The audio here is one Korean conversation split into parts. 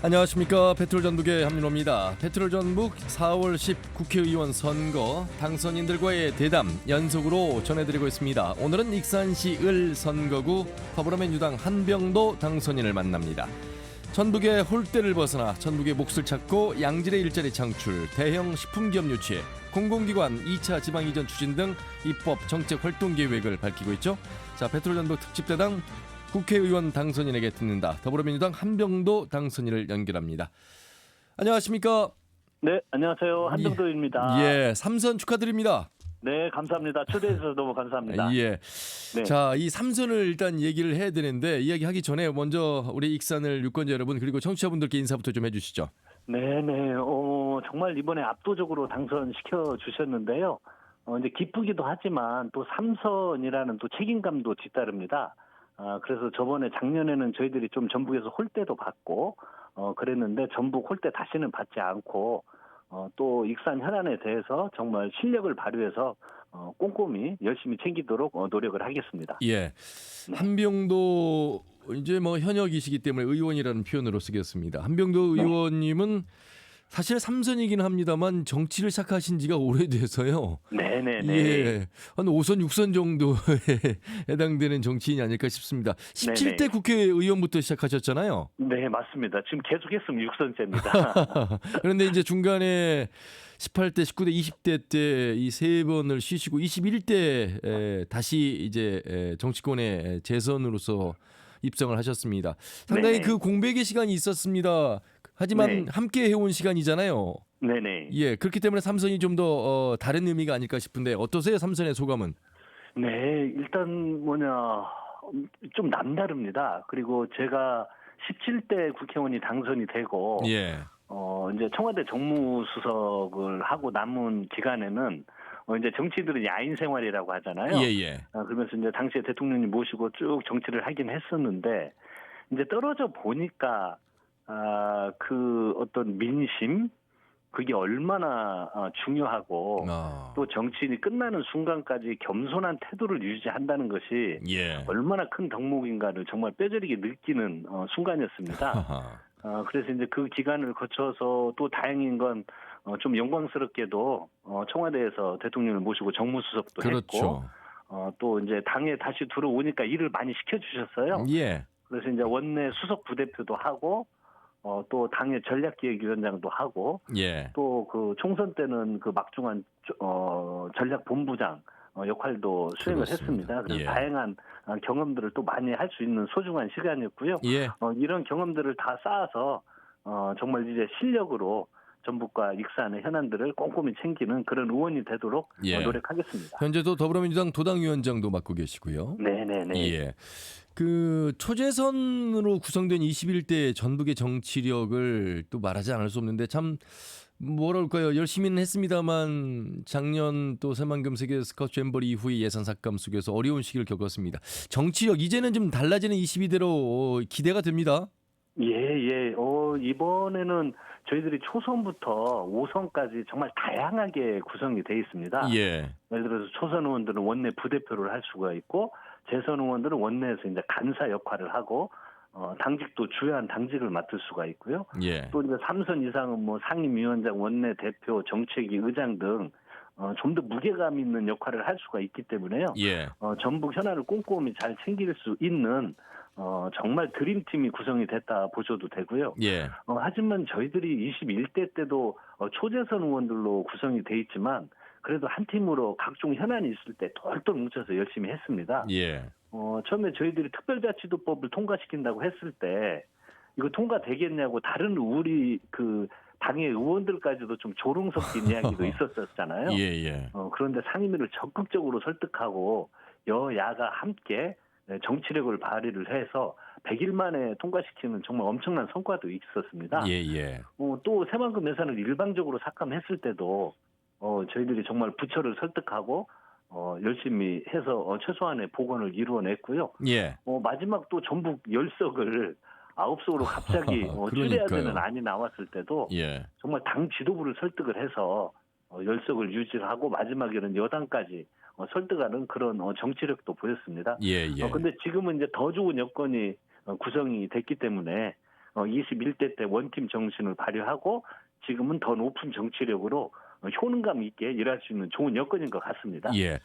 안녕하십니까. 페트롤전북의 한민호입니다. 페트롤전북 4월 10 국회의원 선거 당선인들과의 대담 연속으로 전해드리고 있습니다. 오늘은 익산시 을 선거구 더불어민주당 한병도 당선인을 만납니다. 전북의 홀대를 벗어나 전북의 몫을 찾고 양질의 일자리 창출, 대형 식품기업 유치, 공공기관 2차 지방 이전 추진 등 입법 정책 활동 계획을 밝히고 있죠. 자, 페트롤전북 특집대당 국회의원 당선인에게 듣는다. 더불어민주당 한병도 당선인을 연결합니다. 안녕하십니까? 네, 안녕하세요. 한병도입니다. 예, 삼선 축하드립니다. 네, 감사합니다. 초대해 주셔서 너무 감사합니다. 예. 네. 자, 이 삼선을 일단 얘기를 해야 되는데 이야기하기 전에 먼저 우리 익산을 유권자 여러분 그리고 청취자분들께 인사부터 좀 해주시죠. 네네. 정말 이번에 압도적으로 당선시켜 주셨는데요. 이제 기쁘기도 하지만 또 삼선이라는 또 책임감도 뒤따릅니다. 그래서 저번에 작년에는 저희들이 좀 전북에서 홀대도 받고 그랬는데 전북 홀대 다시는 받지 않고 또 익산 현안에 대해서 정말 실력을 발휘해서 꼼꼼히 열심히 챙기도록 노력을 하겠습니다. 예. 네. 한병도 이제 뭐 현역이시기 때문에 의원이라는 표현으로 쓰겠습니다. 한병도 네. 의원님은 사실 삼선이긴 합니다만 정치를 시작하신 지가 오래돼서요. 네네네. 예, 한 5선, 6선 정도에 해당되는 정치인이 아닐까 싶습니다. 17대 네네. 국회의원부터 시작하셨잖아요. 네, 맞습니다. 지금 계속했으면 6선째입니다. 그런데 이제 중간에 18대, 19대, 20대 때 이 세 번을 쉬시고 21대 다시 이제 정치권에 재선으로서 입성을 하셨습니다. 상당히 네네. 그 공백의 시간이 있었습니다. 하지만 네. 함께 해온 시간이잖아요. 네네. 예, 그렇기 때문에 삼선이 좀 더 다른 의미가 아닐까 싶은데 어떠세요? 삼선의 소감은? 네, 일단 좀 남다릅니다. 그리고 제가 17대 국회의원이 당선이 되고, 예. 이제 청와대 정무수석을 하고 남은 기간에는, 이제 정치들은 야인 생활이라고 하잖아요. 예, 예. 그러면서 이제 당시에 대통령님 모시고 쭉 정치를 하긴 했었는데, 이제 떨어져 보니까, 그 어떤 민심, 그게 얼마나 중요하고 또 정치인이 끝나는 순간까지 겸손한 태도를 유지한다는 것이 예. 얼마나 큰 덕목인가를 정말 뼈저리게 느끼는 순간이었습니다. 그래서 이제 그 기간을 거쳐서 또 다행인 건 좀 영광스럽게도 청와대에서 대통령을 모시고 정무수석도 그렇죠. 했고 또 이제 당에 다시 들어오니까 일을 많이 시켜주셨어요. 예. 그래서 이제 원내 수석 부대표도 하고 또 당의 전략기획위원장도 하고 예. 또 그 총선 때는 그 막중한 전략본부장 역할도 수행을 그렇습니다. 했습니다. 그래서 예. 다양한 경험들을 또 많이 할 수 있는 소중한 시간이었고요. 예. 이런 경험들을 다 쌓아서 정말 이제 실력으로 전북과 익산의 현안들을 꼼꼼히 챙기는 그런 의원이 되도록 예. 노력하겠습니다. 현재도 더불어민주당 도당위원장도 맡고 계시고요. 네네네. 예. 그 초재선으로 구성된 21대 전북의 정치력을 또 말하지 않을 수 없는데 참 뭐랄까요, 열심히는 했습니다만 작년 또 새만금 세계 스카우트 잼버리 이후의 예산 삭감 속에서 어려운 시기를 겪었습니다. 정치력 이제는 좀 달라지는 22대로 기대가 됩니다. 예. 이번에는 저희들이 초선부터 5선까지 정말 다양하게 구성이 돼 있습니다. 예. 예를 들어서 초선 의원들은 원내 부대표를 할 수가 있고 재선 의원들은 원내에서 이제 간사 역할을 하고 당직도 주요한 당직을 맡을 수가 있고요. 예. 또 이제 3선 이상은 뭐 상임위원장, 원내 대표, 정책위 의장 등 좀 더 무게감 있는 역할을 할 수가 있기 때문에요. 예. 전북 현안을 꼼꼼히 잘 챙길 수 있는 정말 드림팀이 구성이 됐다 보셔도 되고요. 예. 하지만 저희들이 21대 때도 초재선 의원들로 구성이 돼 있지만 그래도 한 팀으로 각종 현안이 있을 때 똘똘 뭉쳐서 열심히 했습니다. 예. 처음에 저희들이 특별자치도법을 통과시킨다고 했을 때 이거 통과되겠냐고 다른 우리 그 당의 의원들까지도 좀 조롱 섞인 이야기도 있었었잖아요. 예. 그런데 상임위를 적극적으로 설득하고 여야가 함께 정치력을 발휘를 해서 100일 만에 통과시키는 정말 엄청난 성과도 있었습니다. 예. 또 새만금 예산을 일방적으로 삭감했을 때도 저희들이 정말 부처를 설득하고 열심히 해서 최소한의 복원을 이루어냈고요. 예. 마지막 또 전북 10석을 9석으로 갑자기 줄여야 되는 안이 나왔을 때도 예. 정말 당 지도부를 설득을 해서 10석을 유지하고 마지막에는 여당까지 설득하는 그런 정치력도 보였습니다. 예. 근데 지금은 이제 더 좋은 여건이 구성이 됐기 때문에 21대 때 원팀 정신을 발휘하고 지금은 더 높은 정치력으로 효능감 있게 일할 수 있는 좋은 여건인 것 같습니다. 예.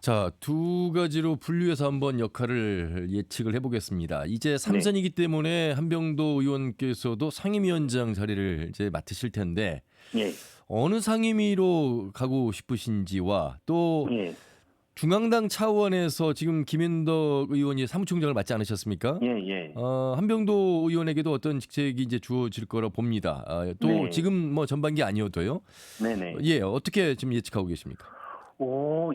자, 두 가지로 분류해서 한번 역할을 예측을 해보겠습니다. 이제 네. 3선이기 때문에 한병도 의원께서도 상임위원장 자리를 이제 맡으실 텐데 예. 어느 상임위로 가고 싶으신지와 또 예. 중앙당 차원에서 지금 김현덕 의원이 사무총장을 맡지 않으셨습니까? 예. 예. 한병도 의원에게도 어떤 직책이 이제 주어질 거라 봅니다. 또 네. 지금 뭐 전반기 아니어도요. 네네. 예, 어떻게 지금 예측하고 계십니까?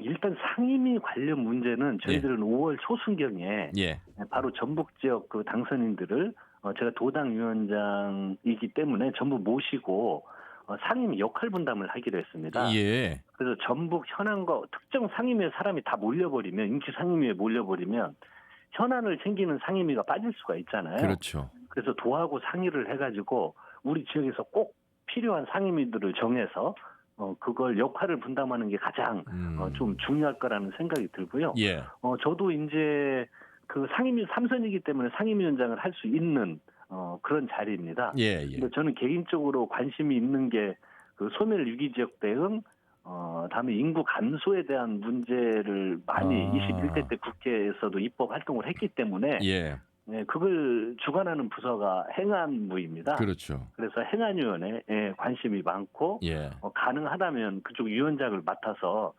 일단 상임위 관련 문제는 저희들은 5월 초순경에 예, 바로 전북 지역 그 당선인들을 제가 도당 위원장이기 때문에 전부 모시고 상임위 역할 분담을 하기로 했습니다. 예, 그래서 전북 현안과 특정 상임위에 사람이 다 몰려버리면 인기 상임위에 몰려버리면 현안을 챙기는 상임위가 빠질 수가 있잖아요. 그렇죠. 그래서 도하고 상의를 해가지고 우리 지역에서 꼭 필요한 상임위들을 정해서 그걸 역할을 분담하는 게 가장 좀 중요할 거라는 생각이 들고요. 예, 저도 이제 그 상임위 3선이기 때문에 상임위원장을 할 수 있는 그런 자리입니다. 예, 예, 근데 저는 개인적으로 관심이 있는 게 그 소멸 위기 지역 대응, 다음에 인구 감소에 대한 문제를 많이 21대 때 국회에서도 입법 활동을 했기 때문에 예, 네, 그걸 주관하는 부서가 행안부입니다. 그렇죠. 그래서 행안위원회에 관심이 많고 예, 가능하다면 그쪽 위원장을 맡아서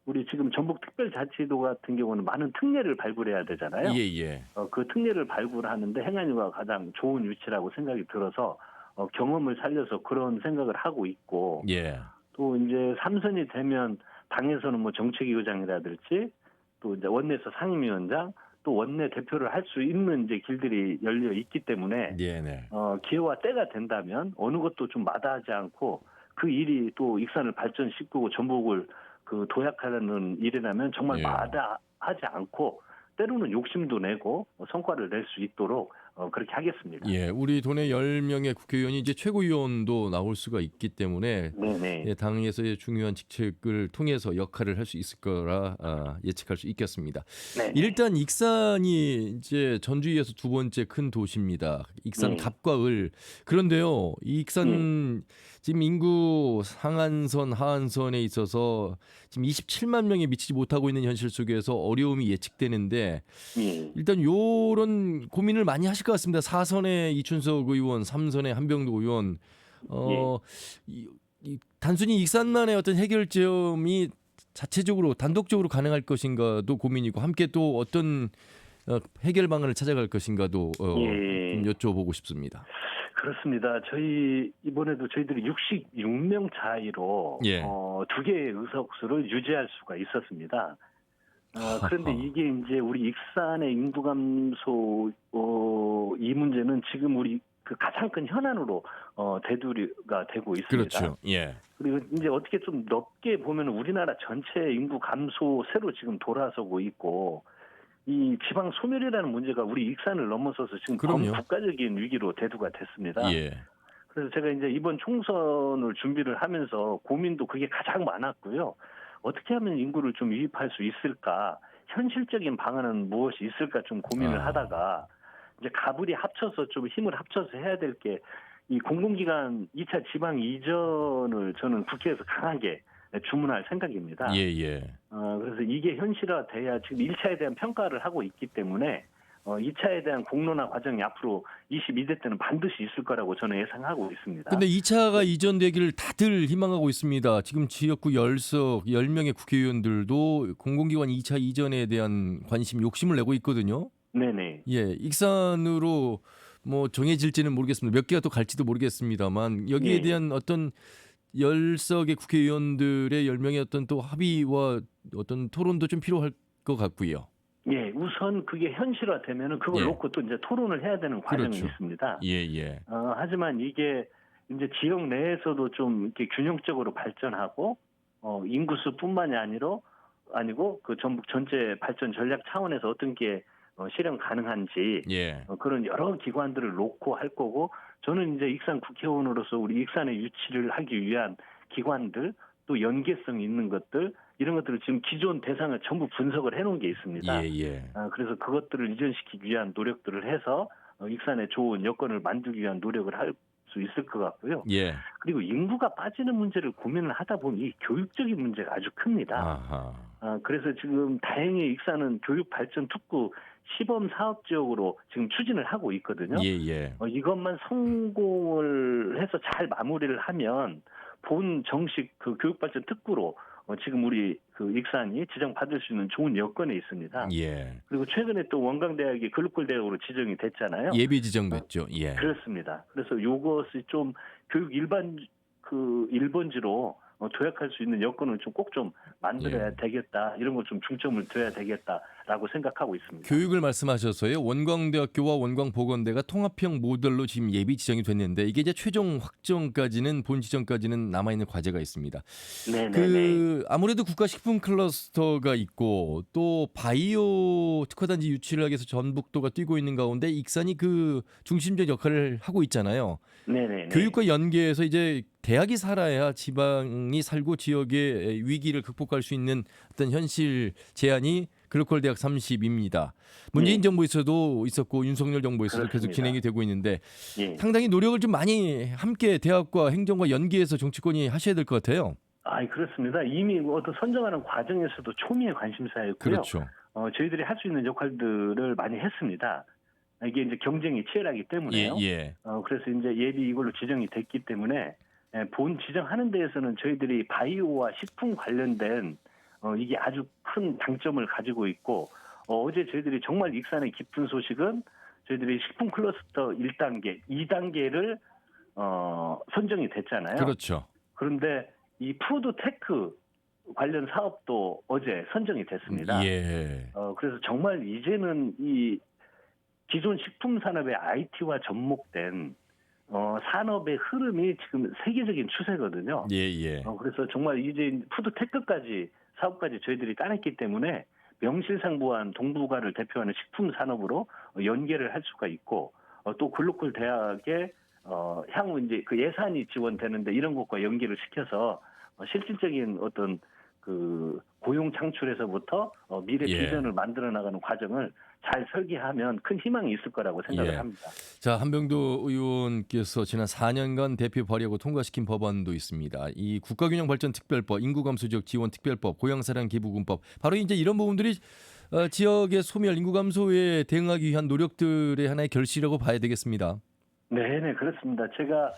우리 지금 전북특별자치도 같은 경우는 많은 특례를 발굴해야 되잖아요. 예, 예, 그 특례를 발굴하는데 행안위가 가장 좋은 위치라고 생각이 들어서 경험을 살려서 그런 생각을 하고 있고 예, 또 이제 3선이 되면 당에서는 뭐 정책위원장이라든지 또 이제 원내에서 상임위원장 또 원내 대표를 할 수 있는 이제 길들이 열려 있기 때문에 네, 네, 기회와 때가 된다면 어느 것도 좀 마다하지 않고 그 일이 또 익산을 발전시키고 전북을 그 도약하는 일이라면 정말 예. 마다하지 않고 때로는 욕심도 내고 성과를 낼 수 있도록 그렇게 하겠습니다. 예, 우리 돈의 10명의 국회의원이 이제 최고위원도 나올 수가 있기 때문에 네네. 예, 당에서의 중요한 직책을 통해서 역할을 할 수 있을 거라 예측할 수 있겠습니다. 네네. 일단 익산이 이제 전주에서 두 번째 큰 도시입니다. 익산 네. 갑과 을. 그런데요, 이 익산 지금 인구 상한선, 하한선에 있어서 지금 27만 명이 미치지 못하고 있는 현실 속에서 어려움이 예측되는데 예. 일단 요런 고민을 많이 하실 것 같습니다. 4선의 이춘석 의원, 3선의 한병도 의원. 단순히 익산만의 어떤 해결점이 자체적으로 단독적으로 가능할 것인가도 고민이고 함께 또 어떤 해결 방안을 찾아갈 것인가도 예. 좀 여쭤보고 싶습니다. 그렇습니다. 이번에도 저희들이 66명 차이로 예. 두 개의 의석수를 유지할 수가 있었습니다. 그런데 이게 이제 우리 익산의 인구 감소 이 문제는 지금 우리 그 가장 큰 현안으로 대두가 되고 있습니다. 그렇죠. 예. 그리고 이제 어떻게 좀 넓게 보면 우리나라 전체 인구 감소세로 지금 돌아서고 있고 이 지방 소멸이라는 문제가 우리 익산을 넘어서서 지금 그럼요. 국가적인 위기로 대두가 됐습니다. 예. 그래서 제가 이제 이번 총선을 준비를 하면서 고민도 그게 가장 많았고요. 어떻게 하면 인구를 좀 유입할 수 있을까? 현실적인 방안은 무엇이 있을까 좀 고민을 하다가 이제 가불이 합쳐서 좀 힘을 합쳐서 해야 될 게 이 공공기관 2차 지방 이전을 저는 국회에서 강하게 주문할 생각입니다. 예, 예. 그래서 이게 현실화돼야 지금 1차에 대한 평가를 하고 있기 때문에 2차에 대한 공론화 과정이 앞으로 22대 때는 반드시 있을 거라고 저는 예상하고 있습니다. 근데 2차가 이전되기를 다들 희망하고 있습니다. 지금 지역구 10명의 국회의원들도 공공기관 2차 이전에 대한 관심, 욕심을 내고 있거든요. 네네. 예, 익산으로 뭐 정해질지는 모르겠습니다. 몇 개가 또 갈지도 모르겠습니다만 여기에 예. 대한 어떤 10석의 국회의원들의 10명의 어떤 또 합의와 어떤 토론도 좀 필요할 것 같고요. 예, 우선 그게 현실화되면은 그걸 예. 놓고 또 이제 토론을 해야 되는 과정이 그렇죠. 있습니다. 예, 예. 하지만 이게 이제 지역 내에서도 좀 이렇게 균형적으로 발전하고 인구수뿐만이 아니고 그 전북 전체 발전 전략 차원에서 어떤 게 실현 가능한지 예. 그런 여러 기관들을 놓고 할 거고 저는 이제 익산 국회의원으로서 우리 익산의 유치를 하기 위한 기관들 또 연계성 있는 것들 이런 것들을 지금 기존 대상을 전부 분석을 해놓은 게 있습니다. 예, 예. 그래서 그것들을 이전시키기 위한 노력들을 해서 익산에 좋은 여건을 만들기 위한 노력을 할 수 있을 것 같고요. 예. 그리고 인구가 빠지는 문제를 고민을 하다 보니 이 교육적인 문제가 아주 큽니다. 아하. 그래서 지금 다행히 익산은 교육 발전 특구 시범 사업 지역으로 지금 추진을 하고 있거든요. 예예. 이것만 성공을 해서 잘 마무리를 하면 본 정식 그 교육 발전 특구로 지금 우리 그 익산이 지정받을 수 있는 좋은 여건에 있습니다. 예. 그리고 최근에 또 원광대학이 글로컬 대학으로 지정이 됐잖아요. 예비 지정됐죠. 예. 그렇습니다. 그래서 요것이 좀 교육 일본지로 도약할 수 있는 여건을 좀 꼭 좀 만들어야 예. 되겠다. 이런 거 좀 중점을 둬야 되겠다라고 생각하고 있습니다. 교육을 말씀하셔서요. 원광대학교와 원광보건대가 통합형 모델로 지금 예비 지정이 됐는데 이게 이제 최종 확정까지는 본 지정까지는 남아 있는 과제가 있습니다. 네네네. 아무래도 국가식품 클러스터가 있고 또 바이오 특화단지 유치를 하기 위해서 전북도가 뛰고 있는 가운데 익산이 그 중심적 역할을 하고 있잖아요. 네네네. 교육과 연계해서 이제 대학이 살아야 지방이 살고 지역의 위기를 극복할 수 있는 어떤 현실 제안이 글로컬 대학 30입니다. 문재인 네. 정부에서도 있었고 윤석열 정부에서도 계속 그렇습니다. 진행이 되고 있는데 예. 상당히 노력을 좀 많이 함께 대학과 행정과 연계해서 정치권이 하셔야 될 것 같아요. 그렇습니다. 이미 어떤 선정하는 과정에서도 초미의 관심사였고요. 그렇죠. 저희들이 할 수 있는 역할들을 많이 했습니다. 이게 이제 경쟁이 치열하기 때문에요. 예. 그래서 이제 예비 이걸로 지정이 됐기 때문에 본 지정하는 데에서는 저희들이 바이오와 식품 관련된 이게 아주 큰 장점을 가지고 있고 어제 저희들이 정말 익산의 기쁜 소식은 저희들이 식품 클러스터 1단계, 2단계를 선정이 됐잖아요. 그렇죠. 그런데 이 푸드테크 관련 사업도 어제 선정이 됐습니다. 예. 그래서 정말 이제는 이 기존 식품 산업의 IT와 접목된 산업의 흐름이 지금 세계적인 추세거든요. 예. 그래서 정말 이제 푸드테크까지 사업까지 저희들이 따냈기 때문에 명실상부한 동북아를 대표하는 식품 산업으로 연계를 할 수가 있고 또 글로컬 대학의 향후 이제 그 예산이 지원되는데 이런 것과 연계를 시켜서 실질적인 어떤 그 고용 창출에서부터 미래 예. 비전을 만들어 나가는 과정을 잘 설계하면 큰 희망이 있을 거라고 생각을 예. 합니다. 자, 한병도 의원께서 지난 4년간 대표 발의하고 통과시킨 법안도 있습니다. 이 국가균형발전특별법, 인구감소지역 지원특별법, 고향사랑 기부금법. 바로 이제 이런 부분들이 지역의 소멸, 인구 감소에 대응하기 위한 노력들의 하나의 결실이라고 봐야 되겠습니다. 네, 그렇습니다. 제가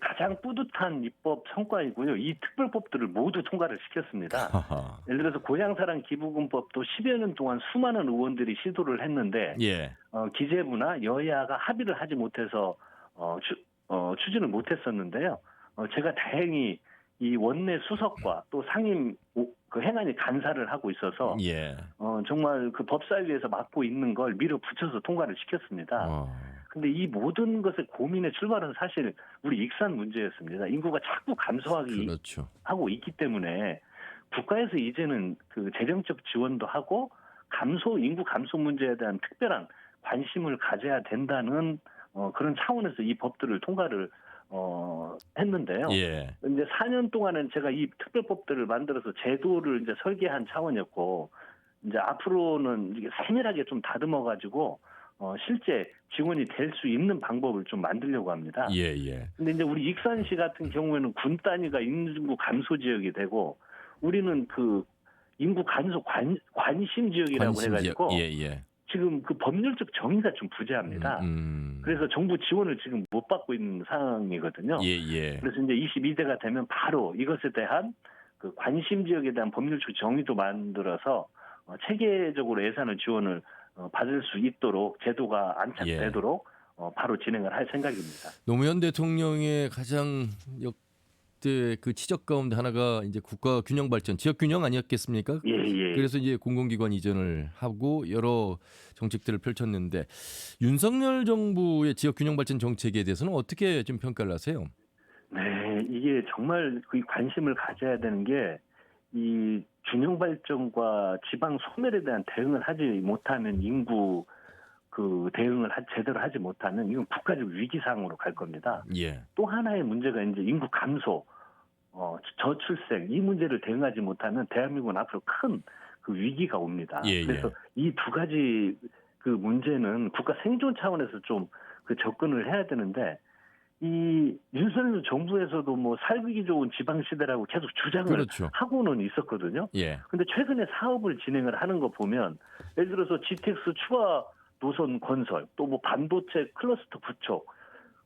가장 뿌듯한 입법 성과이고요. 이 특별법들을 모두 통과를 시켰습니다. 하하. 예를 들어서 고향사랑 기부금법도 10여 년 동안 수많은 의원들이 시도를 했는데 예. 기재부나 여야가 합의를 하지 못해서 추진을 못했었는데요. 제가 다행히 이 원내 수석과 또 상임 그 행안위 간사를 하고 있어서 예. 정말 그 법사위에서 맡고 있는 걸 밀어붙여서 통과를 시켰습니다. 근데 이 모든 것의 고민의 출발은 사실 우리 익산 문제였습니다. 인구가 자꾸 감소하기 그렇죠. 하고 있기 때문에 국가에서 이제는 그 재정적 지원도 하고 인구 감소 문제에 대한 특별한 관심을 가져야 된다는 그런 차원에서 이 법들을 통과를 했는데요. 예. 이제 4년 동안은 제가 이 특별법들을 만들어서 제도를 이제 설계한 차원이었고 이제 앞으로는 이게 세밀하게 좀 다듬어 가지고 실제 지원이 될 수 있는 방법을 좀 만들려고 합니다. 예. 근데 이제 우리 익산시 같은 경우에는 군 단위가 인구 감소 지역이 되고 우리는 그 인구 감소 관심 지역이라고 해가지고 예. 지금 그 법률적 정의가 좀 부재합니다. 그래서 정부 지원을 지금 못 받고 있는 상황이거든요. 예. 그래서 이제 22대가 되면 바로 이것에 대한 그 관심 지역에 대한 법률적 정의도 만들어서 체계적으로 예산을 지원을 받을 수 있도록 제도가 안착되도록 바로 진행을 할 생각입니다. 노무현 대통령의 가장 역대 그 치적 가운데 하나가 이제 국가 균형 발전, 지역 균형 아니었겠습니까? 예. 그래서 이제 공공기관 이전을 하고 여러 정책들을 펼쳤는데 윤석열 정부의 지역 균형 발전 정책에 대해서는 어떻게 좀 평가를 하세요? 네, 이게 정말 그 관심을 가져야 되는 게 이 균형 발전과 지방 소멸에 대한 대응을 하지 못하면 인구 그 대응을 제대로 하지 못하면 이건 국가적 위기 상황으로 갈 겁니다. 예. 또 하나의 문제가 이제 인구 감소, 저출생 이 문제를 대응하지 못하면 대한민국은 앞으로 큰 그 위기가 옵니다. 예. 그래서 이 두 가지 그 문제는 국가 생존 차원에서 좀 그 접근을 해야 되는데 이 윤석열 정부에서도 뭐 살기 좋은 지방시대라고 계속 주장을 그렇죠. 하고는 있었거든요. 예. 근데 최근에 사업을 진행을 하는 거 보면 예를 들어서 GTX 추가 노선 건설, 또 뭐 반도체 클러스터 구축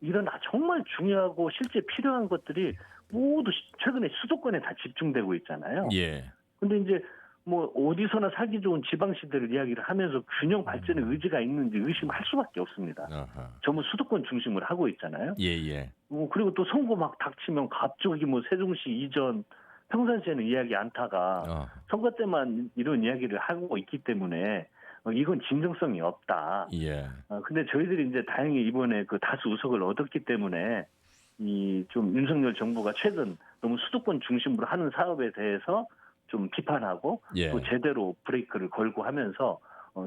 이런 정말 중요하고 실제 필요한 것들이 모두 최근에 수도권에 다 집중되고 있잖아요. 예. 근데 이제 뭐 어디서나 살기 좋은 지방시대를 이야기를 하면서 균형 발전의 의지가 있는지 의심할 수밖에 없습니다. 아하. 전부 수도권 중심으로 하고 있잖아요. 예예. 그리고 또 선거 막 닥치면 갑자기 뭐 세종시 이전, 평산시에는 이야기 않다가 선거 때만 이런 이야기를 하고 있기 때문에 이건 진정성이 없다. 예. 근데 저희들이 이제 다행히 이번에 그 다수 의석을 얻었기 때문에 이 좀 윤석열 정부가 최근 너무 수도권 중심으로 하는 사업에 대해서 좀 비판하고 예. 또 제대로 브레이크를 걸고 하면서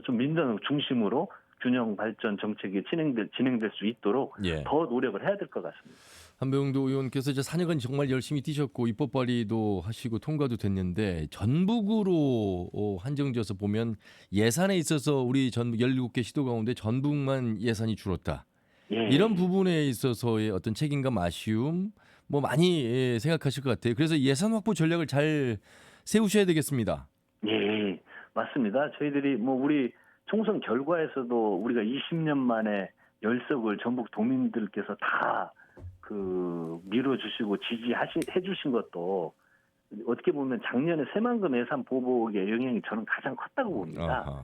좀 민정 중심으로 균형 발전 정책이 진행될 수 있도록 예. 더 노력을 해야 될 것 같습니다. 한병도 의원께서 이제 4년간 정말 열심히 뛰셨고 입법 발의도 하시고 통과도 됐는데 전북으로 한정지어서 보면 예산에 있어서 우리 전북 17개 시도 가운데 전북만 예산이 줄었다. 예. 이런 부분에 있어서의 어떤 책임감, 아쉬움 뭐 많이 생각하실 것 같아요. 그래서 예산 확보 전략을 잘 세우셔야 되겠습니다. 예, 맞습니다. 저희들이 뭐 우리 총선 결과에서도 우리가 20년 만에 열석을 전북 도민들께서 다 그 밀어주시고 해주신 것도 어떻게 보면 작년에 새만금 예산 보복의 영향이 저는 가장 컸다고 봅니다.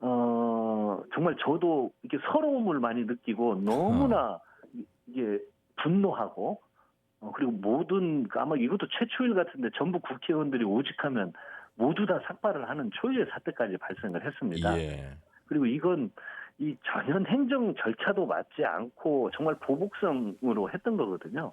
정말 저도 이렇게 서러움을 많이 느끼고 너무나 이게 분노하고 그리고 모든 아마 이것도 최초일 같은데 전북 국회의원들이 오직하면 모두 다 삭발을 하는 초유의 사태까지 발생을 했습니다. 예. 그리고 이건 이 전혀 행정 절차도 맞지 않고 정말 보복성으로 했던 거거든요.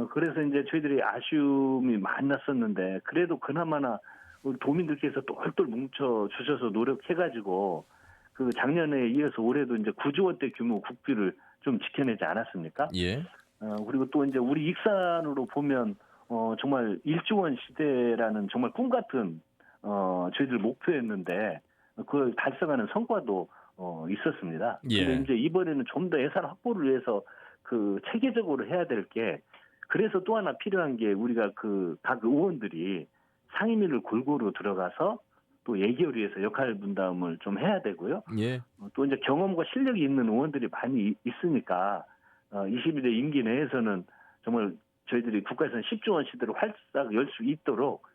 그래서 이제 저희들이 아쉬움이 많았었는데 그래도 그나마나 우리 도민들께서 똘똘 뭉쳐 주셔서 노력해가지고 그 작년에 이어서 올해도 이제 9조 원대 규모 국비를 좀 지켜내지 않았습니까? 예. 그리고 또 이제 우리 익산으로 보면 정말 1조 원 시대라는 정말 꿈 같은 저희들 목표였는데 그걸 달성하는 성과도 있었습니다. 예. 근데 이제 이번에는 좀 더 예산 확보를 위해서 그 체계적으로 해야 될 게 그래서 또 하나 필요한 게 우리가 그 각 의원들이 상임위를 골고루 들어가서 또 예결 위해서 역할 분담을 좀 해야 되고요. 예. 또 이제 경험과 실력이 있는 의원들이 많이 있으니까 22대 임기 내에서는 정말 저희들이 국가에서는 10조 원 시대를 활짝 열 수 있도록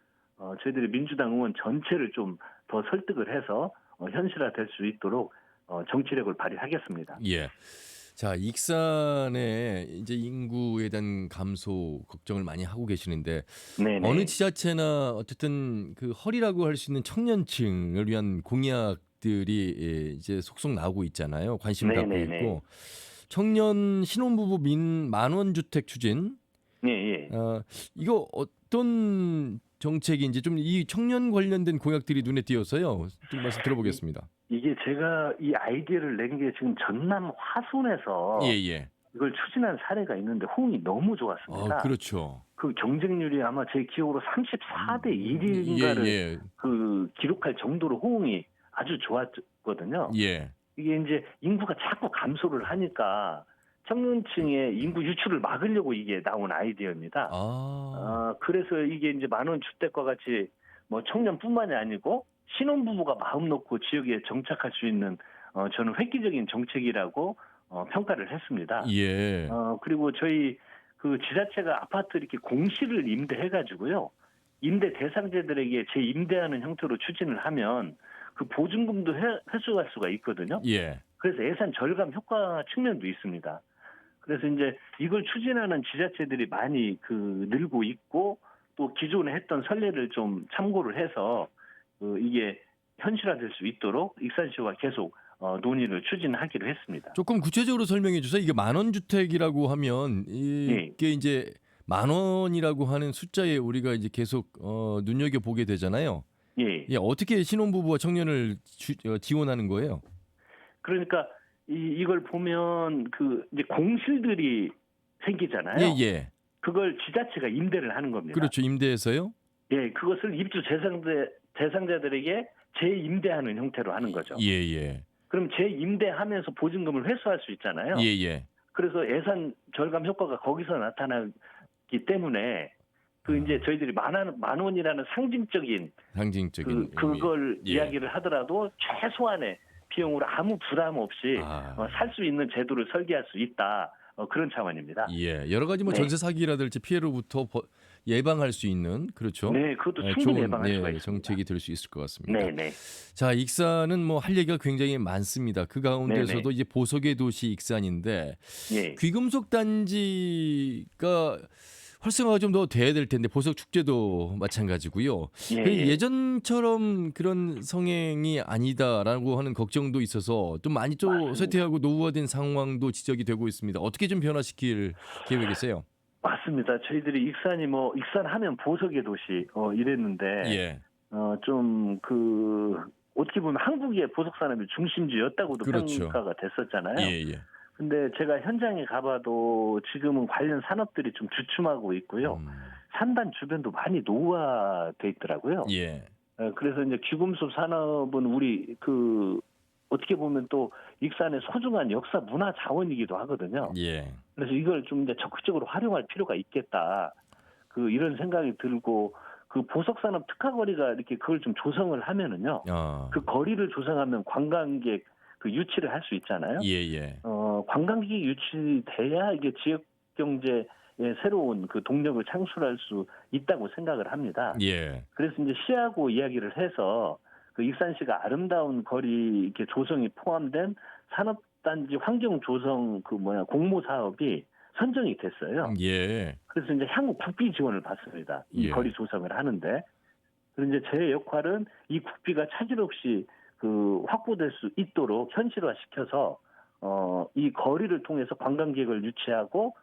저희들이 민주당 의원 전체를 좀 더 설득을 해서 현실화될 수 있도록 정치력을 발휘하겠습니다. 예. 자, 익산의 이제 인구에 대한 감소 걱정을 많이 하고 계시는데 네네. 어느 지자체나 어쨌든 그 허리라고 할 수 있는 청년층을 위한 공약들이 이제 속속 나오고 있잖아요. 관심 갖고 네네네. 있고 청년 신혼부부 만원 주택 추진. 예. 이거 어떤 정책인지 좀 이 청년 관련된 공약들이 눈에 띄어서요. 좀 말씀 들어보겠습니다. 이게 제가 이 아이디어를 낸 게 지금 전남 화순에서 예. 이걸 추진한 사례가 있는데 호응이 너무 좋았습니다. 그렇죠. 그 경쟁률이 아마 제 기억으로 34대 1인가를 예. 그 기록할 정도로 호응이 아주 좋았거든요. 예. 이게 이제 인구가 자꾸 감소를 하니까 청년층의 인구 유출을 막으려고 이게 나온 아이디어입니다. 그래서 이게 이제 만원 주택과 같이 뭐 청년뿐만이 아니고 신혼부부가 마음 놓고 지역에 정착할 수 있는 저는 획기적인 정책이라고 평가를 했습니다. 예. 그리고 저희 그 지자체가 아파트 이렇게 공실을 임대해가지고요. 임대 대상자들에게 재임대하는 형태로 추진을 하면 그 보증금도 회수할 수가 있거든요. 예. 그래서 예산 절감 효과 측면도 있습니다. 그래서 이제 이걸 추진하는 지자체들이 많이 늘고 있고 또 기존에 했던 선례를 좀 참고를 해서 이게 현실화될 수 있도록 익산시와 계속 논의를 추진하기로 했습니다. 조금 구체적으로 설명해 주세요. 이게 만원 주택이라고 하면 이게 이제 만 원이라고 하는 숫자에 우리가 이제 계속 눈여겨 보게 되잖아요. 예. 어떻게 신혼부부와 청년을 지원하는 거예요? 그러니까 이걸 보면 이제 공실들이 생기잖아요. 예. 그걸 지자체가 임대를 하는 겁니다. 그렇죠. 임대해서요? 예, 그것을 입주 대상자들에게 재임대하는 형태로 하는 거죠. 예. 그럼 재임대하면서 보증금을 회수할 수 있잖아요. 예, 예. 그래서 예산 절감 효과가 거기서 나타나기 때문에 그 이제 저희들이 만 원이라는 상징적인 상징적인 그걸 의미. 예. 이야기를 하더라도 최소한의 비용으로 아무 부담 없이 아. 살 수 있는 제도를 설계할 수 있다. 그런 차원입니다. 예, 여러 가지 뭐 네. 전세 사기라든지 피해로부터 예방할 수 있는 그렇죠. 네, 그것도 예, 충분히 좋은 예방할 수가 있습니다. 정책이 될 수 있을 것 같습니다. 네, 네. 자, 익산은 뭐 할 얘기가 굉장히 많습니다. 그 가운데서도 네네. 이제 보석의 도시 익산인데 예. 귀금속 단지가 활성화가 좀 더 돼야 될 텐데 보석 축제도 마찬가지고요. 예, 그 예. 예전처럼 그런 성행이 아니다라고 하는 걱정도 있어서 좀 많이 좀 맞습니다. 쇠퇴하고 노후화된 상황도 지적이 되고 있습니다. 어떻게 좀 변화시킬 계획이세요? 맞습니다. 저희들이 익산이 뭐 익산하면 보석의 도시 이랬는데 예, 좀 어떻게 보면 한국의 보석 산업의 중심지였다고도 그렇죠. 평가가 됐었잖아요. 예, 예. 근데 제가 현장에 가봐도 지금은 관련 산업들이 좀 주춤하고 있고요. 산단 주변도 많이 노후화돼 있더라고요. 예, 그래서 이제 귀금속 산업은 우리 어떻게 보면 또 익산의 소중한 역사 문화 자원이기도 하거든요. 예. 그래서 이걸 좀 이제 적극적으로 활용할 필요가 있겠다. 이런 생각이 들고 보석 산업 특화 거리가 이렇게 그걸 좀 조성을 하면은요. 아, 그 거리를 조성하면 관광객 유치를 할 수 있잖아요. 예, 예. 관광객이 유치돼야 이게 지역 경제에 새로운 동력을 창출할 수 있다고 생각을 합니다. 예. 그래서 이제 시하고 이야기를 해서 익산시가 아름다운 거리 이렇게 조성이 포함된 산업단지 환경 조성 공모 사업이 선정이 됐어요. 예. 그래서 이제 향후 국비 지원을 받습니다. 이 예. 거리 조성을 하는데. 그리고 이제 제 역할은 이 국비가 차질 없이 확보될 수 있도록 현실화시켜서 이 거리를 통해서 관광객을 유치하고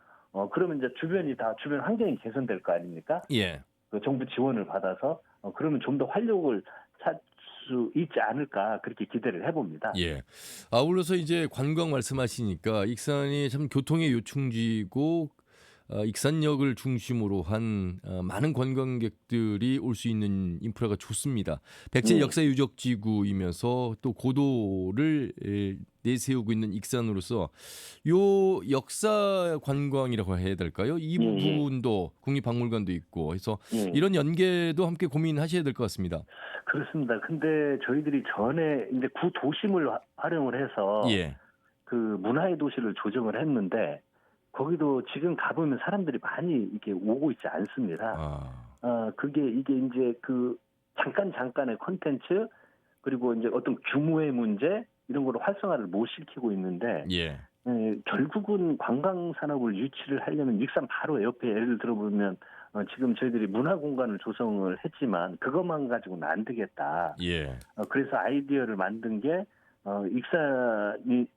그러면 이제 주변 환경이 개선될 거 아닙니까? 예. 정부 지원을 받아서 그러면 좀 더 활력을 찾을 수 있지 않을까 그렇게 기대를 해봅니다. 예. 아울러서 이제 관광 말씀하시니까 익산이 참 교통의 요충지고 익산역을 중심으로 한 많은 관광객들이 올 수 있는 인프라가 좋습니다. 백제 네. 역사 유적 지구이면서 또 고도를 내세우고 있는 익산으로서 요 역사 관광이라고 해야 될까요? 이 예. 부분도 국립박물관도 있고 해서 예. 이런 연계도 함께 고민하셔야 될 것 같습니다. 그렇습니다. 근데 저희들이 전에 이제 구도심을 활용을 해서 예. 문화의 도시를 조정을 했는데 거기도 지금 가보면 사람들이 많이 이렇게 오고 있지 않습니다. 이게 이제 잠깐의 콘텐츠 그리고 이제 어떤 규모의 문제 이런 거로 활성화를 못 시키고 있는데 예. 결국은 관광 산업을 유치를 하려면 익산 바로 옆에 예를 들어보면 지금 저희들이 문화 공간을 조성을 했지만 그것만 가지고는 안 되겠다. 예. 그래서 아이디어를 만든 게 익산이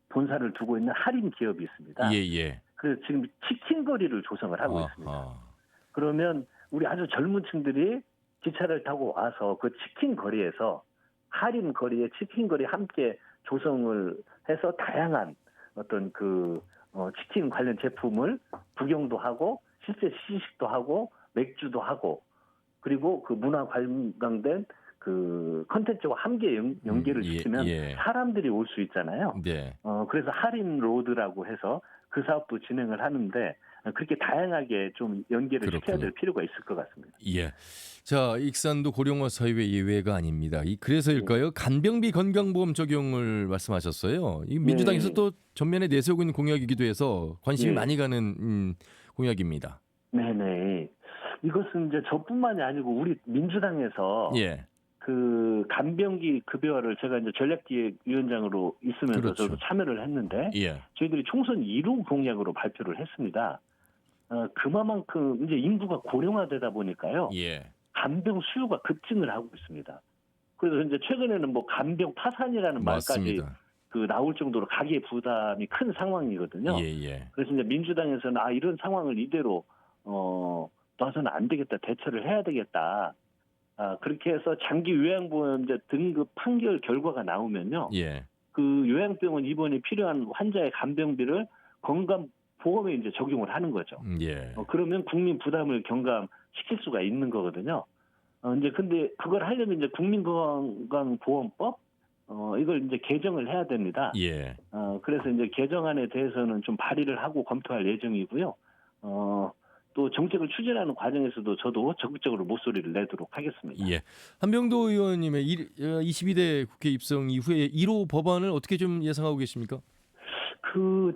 본사를 두고 있는 할인 기업이 있습니다. 예, 예. 그래서 지금 치킨 거리를 조성을 하고 있습니다. 그러면 우리 아주 젊은 층들이 기차를 타고 와서 그 치킨 거리에서 할인 거리에 치킨 거리 함께 조성을 해서 다양한 어떤 치킨 관련 제품을 구경도 하고 실제 시식도 하고 맥주도 하고 그리고 문화 관광된 컨텐츠와 함께 연계를 시키면 사람들이 올 수 있잖아요. 네. 그래서 할인 로드라고 해서 그 사업도 진행을 하는데 그렇게 다양하게 좀 연계를 시켜야 될 필요가 있을 것 같습니다. 예. 자, 익산도 고령화 사회 예외가 아닙니다. 그래서일까요? 간병비 건강보험 적용을 말씀하셨어요. 이 민주당에서 또 전면에 내세우고 있는 공약이기도 해서 관심이 많이 가는 공약입니다. 네네. 이것은 이제 저뿐만이 아니고 우리 민주당에서 간병기 급여를 제가 이제 전략기획위원장으로 있으면서 저도 참여를 했는데 저희들이 총선 1호 공약으로 발표를 했습니다. 그만큼 이제 인구가 고령화되다 보니까요. 간병 수요가 급증을 하고 있습니다. 그래서 이제 최근에는 간병 파산이라는 말까지 나올 정도로 가계 부담이 큰 상황이거든요. 그래서 이제 민주당에서는 이런 상황을 이대로 놔서는 안 되겠다, 대처를 해야 되겠다. 그렇게 해서 장기 요양보험자 등급 판결 결과가 나오면요. 요양병원 입원이 필요한 환자의 간병비를 건강보험에 이제 적용을 하는 거죠. 그러면 국민 부담을 경감시킬 수가 있는 거거든요. 근데 그걸 하려면 이제 국민건강보험법 이걸 이제 개정을 해야 됩니다. 예. 그래서 이제 개정안에 대해서는 좀 발의를 하고 검토할 예정이고요. 또 정책을 추진하는 과정에서도 저도 적극적으로 목소리를 내도록 하겠습니다. 예. 한병도 의원님의 22대 국회 입성 이후에 1호 법안을 어떻게 좀 예상하고 계십니까?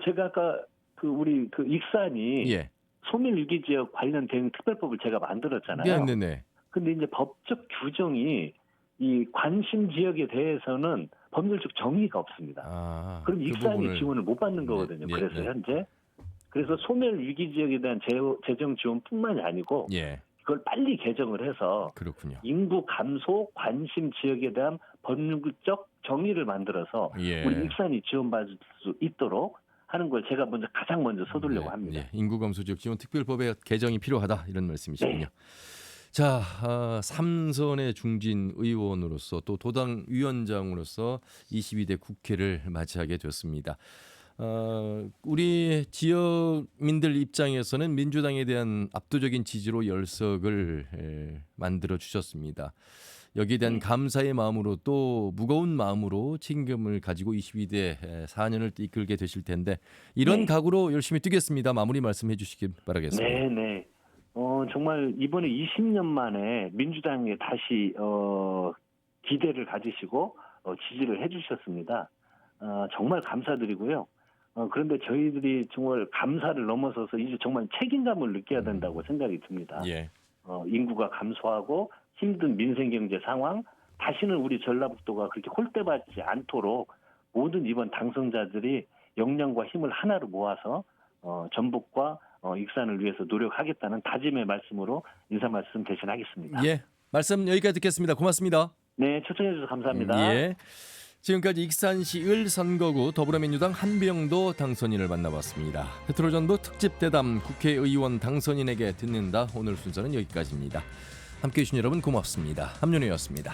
제가 아까 우리 익산이 예. 소멸위기 지역 관련 대응 특별법을 제가 만들었잖아요. 네네네. 근데 이제 법적 규정이 이 관심 지역에 대해서는 법률적 정의가 없습니다. 그럼 익산이 부분을... 지원을 못 받는 거거든요. 그래서 현재 그래서 소멸 위기 지역에 대한 재정 지원뿐만이 아니고 예. 그걸 빨리 개정을 해서 그렇군요. 인구 감소 관심 지역에 대한 법률적 정의를 만들어서 예. 우리 익산이 지원받을 수 있도록 하는 걸 제가 가장 먼저 서두르려고 합니다. 예. 인구 감소 지역 지원 특별법의 개정이 필요하다 이런 말씀이시군요. 네. 자, 3선의 중진 의원으로서 또 도당 위원장으로서 22대 국회를 맞이하게 됐습니다. 우리 지역민들 입장에서는 민주당에 대한 압도적인 지지로 열석을 만들어 주셨습니다. 여기에 대한 감사의 마음으로 또 무거운 마음으로 책임감을 가지고 22대 4년을 이끌게 되실 텐데 이런 각오로 열심히 뛰겠습니다. 마무리 말씀해 주시길 바라겠습니다. 네. 정말 이번에 20년 만에 민주당에 다시 기대를 가지시고 지지를 해주셨습니다. 정말 감사드리고요. 그런데 저희들이 정말 감사를 넘어서서 이제 정말 책임감을 느껴야 된다고 생각이 듭니다. 예. 인구가 감소하고 힘든 민생 경제 상황, 다시는 우리 전라북도가 그렇게 홀대받지 않도록 모든 이번 당선자들이 역량과 힘을 하나로 모아서 전북과 익산을 위해서 노력하겠다는 다짐의 말씀으로 인사 말씀 대신하겠습니다. 예, 말씀 여기까지 듣겠습니다. 고맙습니다. 네, 초청해 주셔서 감사합니다. 예. 지금까지 익산시 을 선거구 더불어민주당 한병도 당선인을 만나봤습니다. 페트로전부 특집 대담 국회의원 당선인에게 듣는다. 오늘 순서는 여기까지입니다. 함께해 주신 여러분 고맙습니다. 함윤호였습니다.